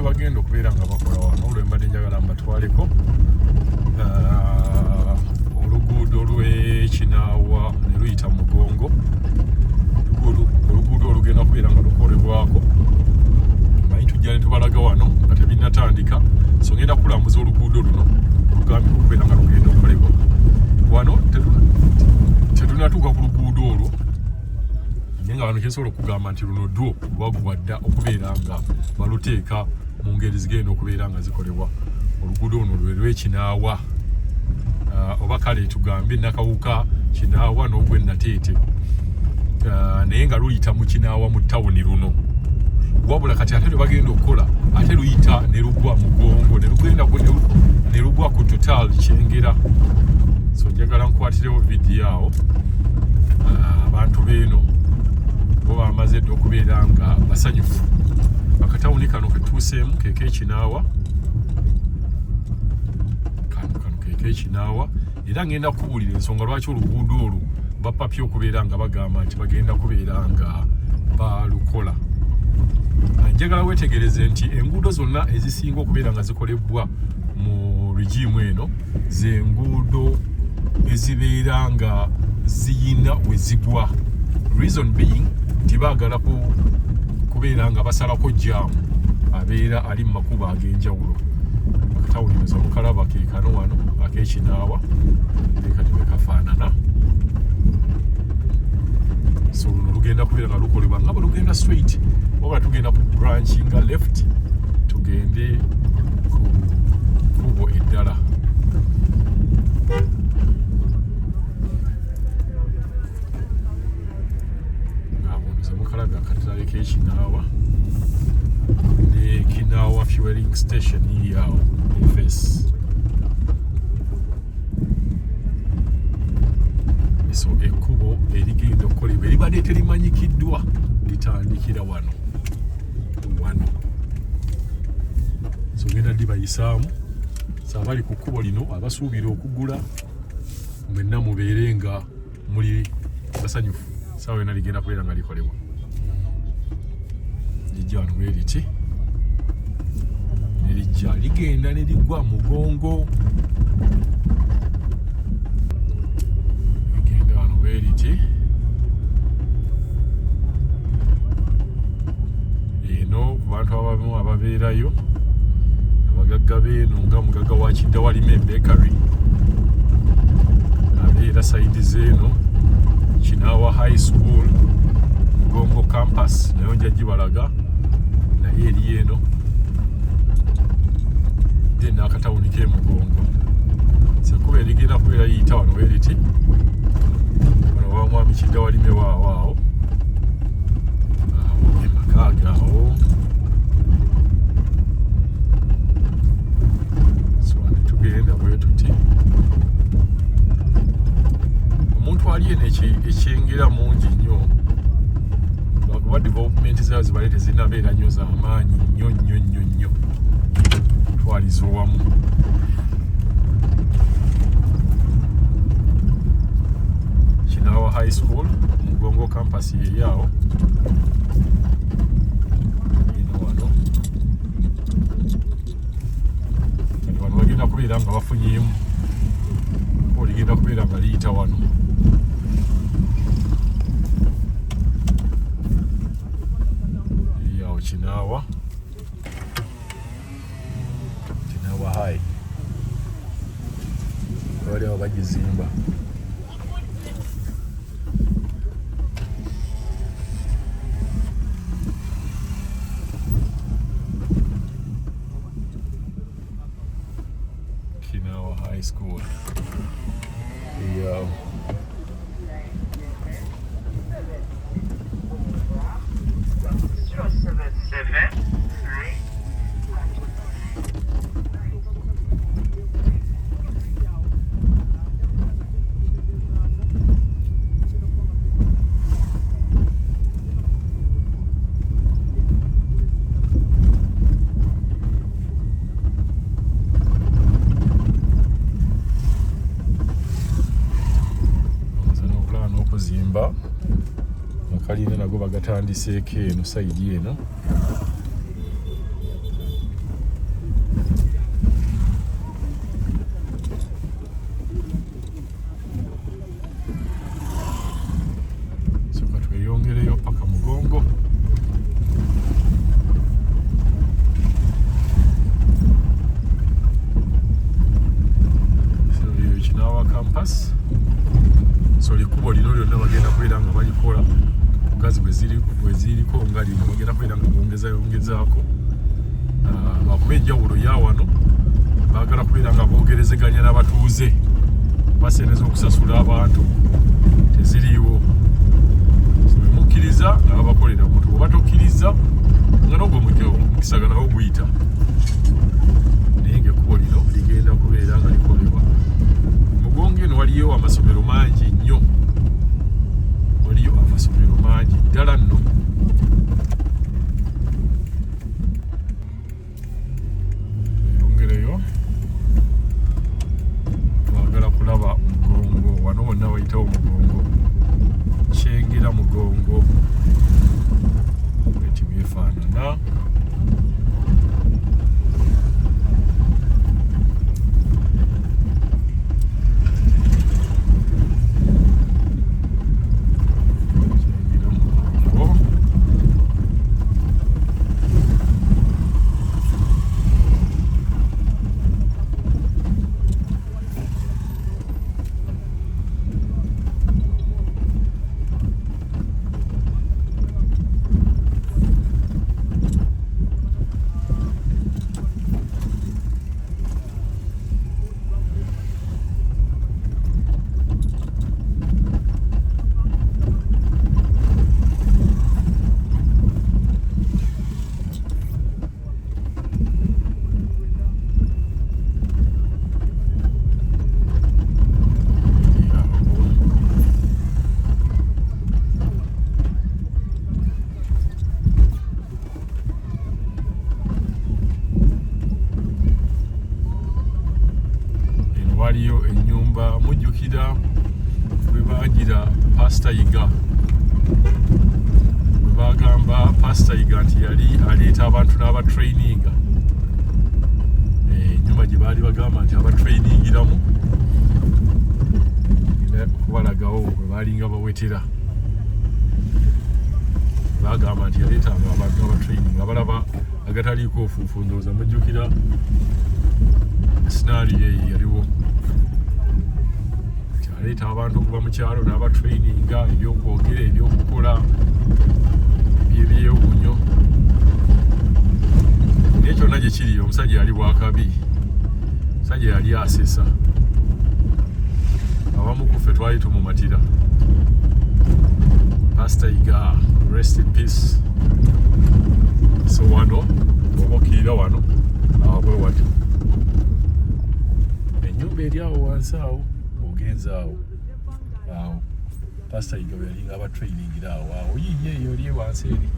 bwe bagenda okubeera nga bakola wano olwe mbadde njagala mbatwaleko oluguudo lw'Ekinaawa ne luyita Mugongo, oluguudo olugenda kubeera nga lukolebwako. Manyi tujja ne tubalaga wano nga tebinnatandika, so ngenda kulambuza oluguudo luno olugambye okubeera nga lugenda okukolebwa wano. Tetunatuuka ku luguudo olwo naye nga wano kyensobola okugamba nti luno dwo lwagubadda okubeera nga baluteeka mu ngeri zigenda okubeera nga zikolebwa. Oluguudo luno lwe lw'Ekinaawa oba kale tugambe Nakawuka Kinaawa n'ogwe Nateete, naye nga luyita mu Kinaawa mu ttawuni luno. Wabula kati ate lwe bagenda okukola ate luyita ne lugwa Mugongo ne lugwa ku Total Kyengera. So njagala nkwatirewo vidiyo awo abantu beeno bo bamaze dda okubeera nga basanyufu. Akatawuni kano ketuuseemu k'Ekinaawa, kano k'Ekinaawa, era ngenda kubuulira ensonga lwaki oluguudo olwo bapapye okubeera nga bagamba nti bagenda kubeera nga balukola. Njagala weetegereze nti enguudo zonna ezisinga okubeera nga zikolebwa mu regimu eno ze nguudo ezibeera nga ziyina we zigwa. Reason being nti baagala kubeera nga basalako jaamu abeera ali mu makubo ag'enjawulo. Akatawuliriza mukalaba ke kano wano ak'Ekinaawa kati bwe kafaanana. So luno lugenda kubeera nga lukolebwa nga bwe lugenda straight, wabula tugenda ku branchinga left tugende ku kubo eddala. Ng'abunduza mukalaba akatale k'Ekinaawa ne Kinaawa fueling station yawo FS. So ekkubo erigenda okukolebwa eribadde terimanyikiddwa litandikira wano. So ngenda dibayisaamu abali ku kkubo lino abasuubira okugula mwenna mubeere nga muli basanyufu. Saawa yonna ligenda kubeera nga likolebwa. Lijja wano bwe liti ne lijja ligenda ne ligwa Mugongo. Ligenda wano bwe liti eno ku bantu abamu ababeerayo abagagga beeno nga mugagga wa Kidda walime bakery abeera sayidi zeeno Kinaawa High School Mugongo campus nayo nja gibalaga naye eri eno then akatawuni k'e Mugongo. Sekuba erigenda kubeera yiyita wano weriti wano wa mwami Kidda walime waawaawo emakaaga awo. Tugenda bwe tuti omuntu ali eno ekyengera mungi nnyo lwakuba development zaayo zibale tezinabeera nnyo z'amaanyi nnyo twaliza owamu. Kinaawa High School Mugongo campus yeyaawo ino wano. Wano bagenda kubeera nga bafunyeemu oligenda kubeera nga liyita wano. Yawo Kinaawa High bali awo bagizimba. Kinaawa High School. Okuzimba akalina nago bagatandiseeko eno sayidi eno ko nga lino bagenda kubeera nga bongezaako lwakuba enjawulo ya wano baagala kubeera nga boogerezeganya n'abatuuze baseneza okusasula abantu teziriiwo mukkiriza nga babakolera omuntu bwe batokkiriza nga nogwo omukisa nawo guyita naye ngaekkubo lino ligenda kubeera nga likolebwa Mugongo eno waliyo amasomero mangi nnyo waliyo amasomero mangi ddala nno eyongereyo twagala kulaba Mugongo wano wonna wayitawo Mugongo Kyengera Mugongo bweti byefaanana waliyo ennyumba mujjukira bwe baagira Pastor Yiga bwe bagamba Pastor Yiga nti yali aleeta abantu n'abatraininga ennyumba gye baali bagamba nti abatrainingiramu kubalagawo bwe baalinga bawetera bagamba nti yaleetanga abantu n'abatraininga abalaba agataliiko ofuufu ndowooza mujjukira scenario eyo yaliwo aleeta abantu okuva mu kyalo n'abatraininga ebyokwogera ebyokukola ebyebyewunyo naye kyonna gye kiri omusajja yali bwakabi omusajja yali asesa abamu ku ffe twali tumumatira Pastor Yiga rest in peace so wano oba okkirira wano bwe watyo ennyumba eri awo wansi awo ogenzaawo awo Pastor Yiga bwe yalinga abatrainingira awo yiye eyo oli wansi eri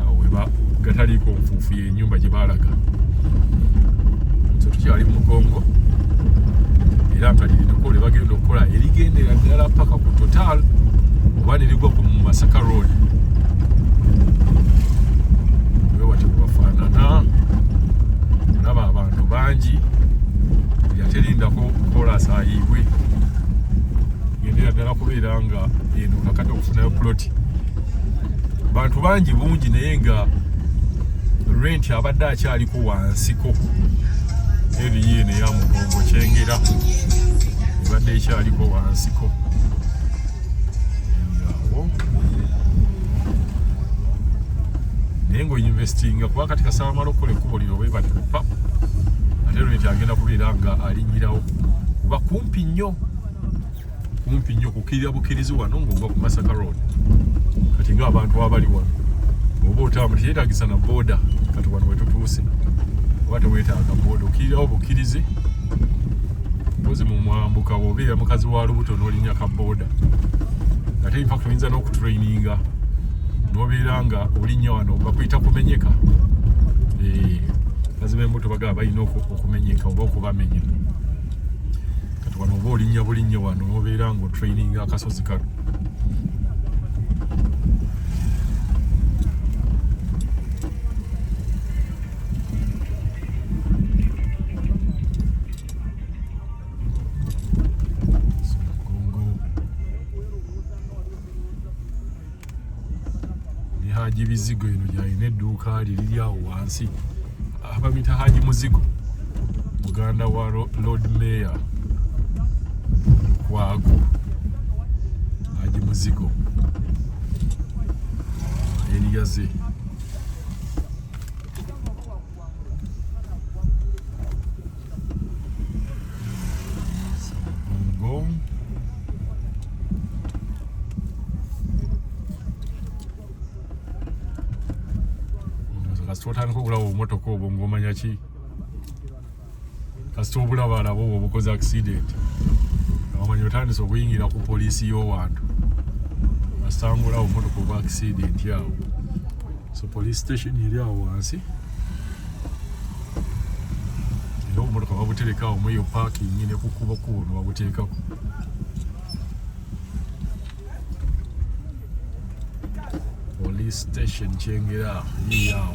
awo weba gataliiko nfuufu y'ennyumba gye baalaga so tukyali mu Mugongo era nga lirinako lye bagenda okukola erigendera ddala paka ku Total oba nerigwa ku Masaka Road bwe watyo bwe bafaanana olaba abantu bangi yaterindako kukola saayiibwe gendera ddala kubeera nga eno kakati okufunayo ploti bantu bangi bungi naye nga rent abadde akyaliko wansiko eriyo eno eya Mugongo Kyengera ebadde ekyaliko wansiko awo naye ng'oinvestinga kuba kati kasaba amala okukola ekkubo lino weebalipa ate rent agenda kubeera nga alinyirawo kuba kumpi nnyo kukirira bukirizi wano ng'ova ku Masaka Road kati ng'abantu abali wano oba otambula teyeetagisa na booda kati wano wetutuuse oba teweetaaga booda okirirawo bukirizi mpozi mu mwambuka bw'obeera mukazi wa lubuto n'olinya ka booda ate infact oyinza n'okutraininga n'obeera nga olinnya wano bakuyita kumenyeka bazi b'embuto bagaba balina okumenyeka oba okubamenya kati wano oba olinnya bulinnya wano n'obeera nga otraininga akasozi kano Haji bizigo eno yalina edduuka liri awo wansi abamita Haji Muzigo muganda wa Lord Mayor Lukwago Haji Muzigo yaze Mugongo kasita otandika okulaba obumotoka obwo ng'omanya ki kasita obulaba alabo obwo obukoze accident omanya otandise okuyingira ku poliisi y'owantu asangula obumotoka obwa accident yawo so police station eri awo wansi era obumotoka babutereka awo mweyo parking ne kukuba kubo babuteekako police station Kyengera yawo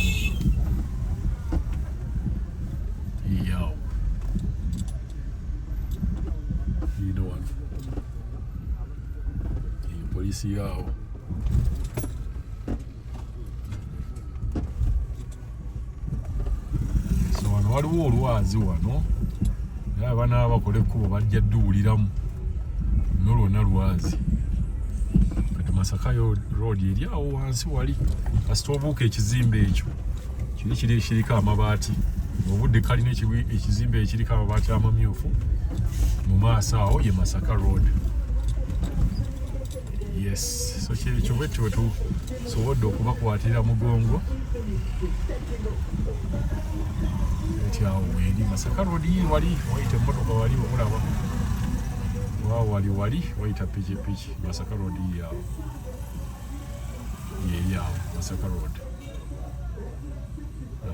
polisi yawo so wano waliwo olwazi wano naye abaana abakola ekkubo bajja dduwuliramu no lwonna lwazi kati Masaka road eri awo wansi wali kasita obuuka ekizimbe ekyo kiriko amabaati obudde kalina ekizimbe ekiriko amabaati amamyufu mu maaso awo ye Masaka road. Yes, so kyekyo bwetyo tusobodde okubakwatira mugongo etyawo eri Masaka road wali wayita emmotoka wali omulaba waawo wali wayita pikipiki Masaka road yawo yeyawo Masaka road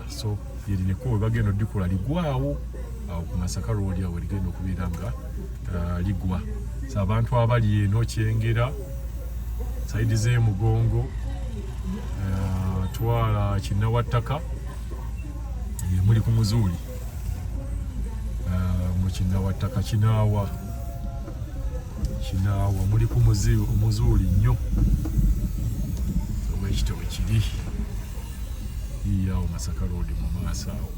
so yerineko bagenda oddikula ligwawo awo ku Masaka road awo ligenda okubeera nga ligwa so abantu abali eno Kyengera saidi ze Mugongo twala Kinaawa ttaka muli ku Muzuuli mu Kinaawa ttaka Kinaawa muli ku Muzuuli nnyo obwekitabo kiri yawo Masaka road mu maaso awo